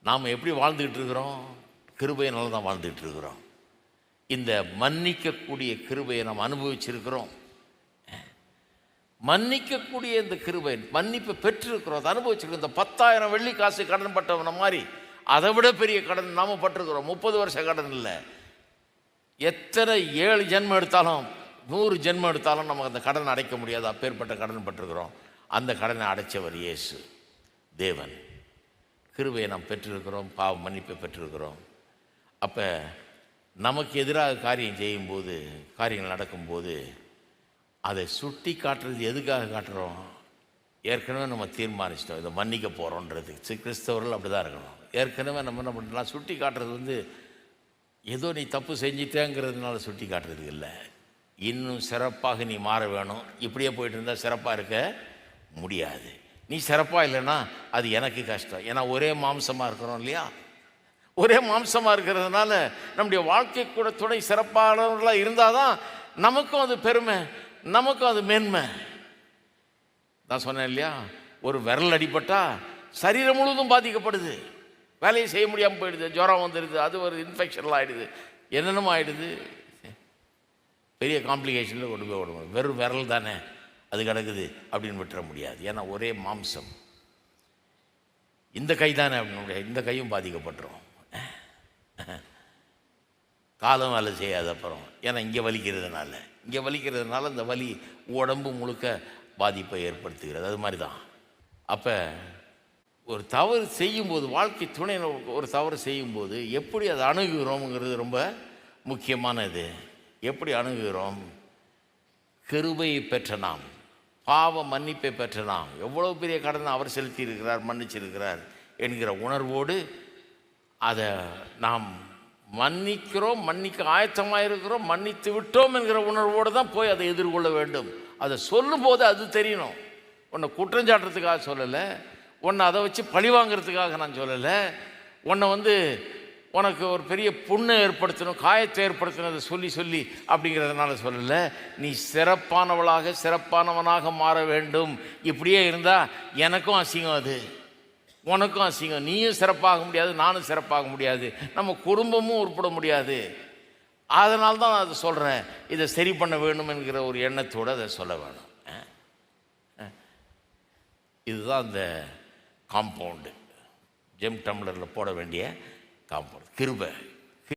நாம் எப்படி வாழ்ந்துக்கிட்டு இருக்கிறோம்? கிருபையினால தான் வாழ்ந்துக்கிட்டு இருக்கிறோம். இந்த மன்னிக்கக்கூடிய கிருபையை நாம் அனுபவிச்சிருக்கிறோம். மன்னிக்கக்கூடிய இந்த கிருபை, மன்னிப்பை பெற்றிருக்கிறோம், அதை அனுபவிச்சிருக்கிறோம். இந்த 10,000 வெள்ளி காசு கடன் பட்டவன மாதிரி அதை விட பெரிய கடன் நாம் பட்டிருக்கிறோம். 30 வருஷ கடன் இல்லை. எத்தனை 7 ஜென்மம் எடுத்தாலும் 100 ஜென்மம் எடுத்தாலும் நமக்கு அந்த கடனை அடைக்க முடியாது. அப்பேற்பட்ட கடன் பட்டிருக்கிறோம். அந்த கடனை அடைச்சவர் இயேசு தேவன். கிருபையை நாம் பெற்றிருக்கிறோம், பாவ மன்னிப்பை பெற்றிருக்கிறோம். அப்போ நமக்கு எதிராக காரியம் செய்யும்போது, காரியங்கள் நடக்கும்போது அதை சுட்டி காட்டுறது எதுக்காக காட்டுறோம்? ஏற்கனவே நம்ம தீர்மானிச்சிட்டோம் இதை மன்னிக்க போகிறோன்றது. கிறிஸ்தவர்கள் அப்படி தான் இருக்கணும். ஏற்கனவே நம்ம என்ன பண்ணலாம், சுட்டி காட்டுறது ஏதோ நீ தப்பு செஞ்சிட்டேங்கிறதுனால சுட்டி காட்டுறது இல்லை. இன்னும் சிறப்பாக நீ மாற வேணும். இப்படியே போயிட்டு இருந்தால் சிறப்பாக இருக்க முடியாது. நீ சிறப்பாக இல்லைன்னா அது எனக்கு கஷ்டம். ஏன்னா ஒரே மாம்சமாக இருக்கிறோம் இல்லையா? ஒரே மாம்சமாக இருக்கிறதுனால நம்முடைய வாழ்க்கை கூட துணை சிறப்பானவர்களாக இருந்தால் தான் நமக்கும் அது பெருமை, நமக்கும் அது மேன்மை. நான் சொன்னேன் இல்லையா, ஒரு விரல் அடிபட்டால் சரீரம் முழுவதும் பாதிக்கப்படுது, வேலையை செய்ய முடியாமல் போயிடுது, ஜுரம் வந்துடுது, அது ஒரு இன்ஃபெக்ஷன்லாம் ஆகிடுது, என்னென்னமோ ஆகிடுது, பெரிய காம்ப்ளிகேஷனில் கொண்டு போய் விடணும். வெறும் விரல் தானே அது கிடக்குது அப்படின்னு விட்டுற முடியாது. ஏன்னா ஒரே மாம்சம். இந்த கை தானே அப்படின்னு இந்த கையும் பாதிக்கப்பட்டுரும். காலம் வேலை செய்யாது அப்புறம். ஏன்னா இங்கே வலிக்கிறதுனால இந்த வலி உடம்பு முழுக்க பாதிப்பை ஏற்படுத்துகிறது. அது மாதிரி தான். அப்போ ஒரு தவறு செய்யும்போது, வாழ்க்கை துணை ஒரு தவறு செய்யும்போது எப்படி அதை அணுகுகிறோம்ங்கிறது ரொம்ப முக்கியமானது. எப்படி அணுகுகிறோம்? கிருபையை பெற்ற நாம், பாவ மன்னிப்பை பெற்ற நாம், எவ்வளோ பெரிய கடனை அவர் செலுத்தியிருக்கிறார், மன்னிச்சிருக்கிறார் என்கிற உணர்வோடு அதை நாம் மன்னிக்கிறோம், மன்னிக்க ஆயத்தமாக இருக்கிறோம், மன்னித்து விட்டோம் என்கிற உணர்வோடு தான் போய் அதை எதிர்கொள்ள வேண்டும். அதை சொல்லும்போது அது தெரியணும். உன்னை குற்றஞ்சாட்டுறதுக்காக சொல்லலை, உன்னை அதை வச்சு பழி வாங்கிறதுக்காக நான் சொல்லலை, உன்னை உனக்கு ஒரு பெரிய புண்ணை ஏற்படுத்தணும், காயத்தை ஏற்படுத்தணும் அதை சொல்லி அப்படிங்கிறதுனால சொல்லலை. நீ சிறப்பானவளாக சிறப்பானவனாக மாற வேண்டும். இப்படியே இருந்தால் எனக்கும் அசிங்கம், அது உனக்கும் அசிங்கம். நீயும் சிறப்பாக முடியாது, நானும் சிறப்பாக முடியாது, நம்ம குடும்பமும் உருப்பட முடியாது. அதனால தான் நான் அதை சொல்கிறேன். இதை சரி பண்ண வேணும் என்கிற ஒரு எண்ணத்தோடு அதை சொல்ல வேணும். இதுதான் இந்த காம்பவுண்டு, ஜெம் டம்ளரில் போட வேண்டிய காம்பவுண்ட். கிருபை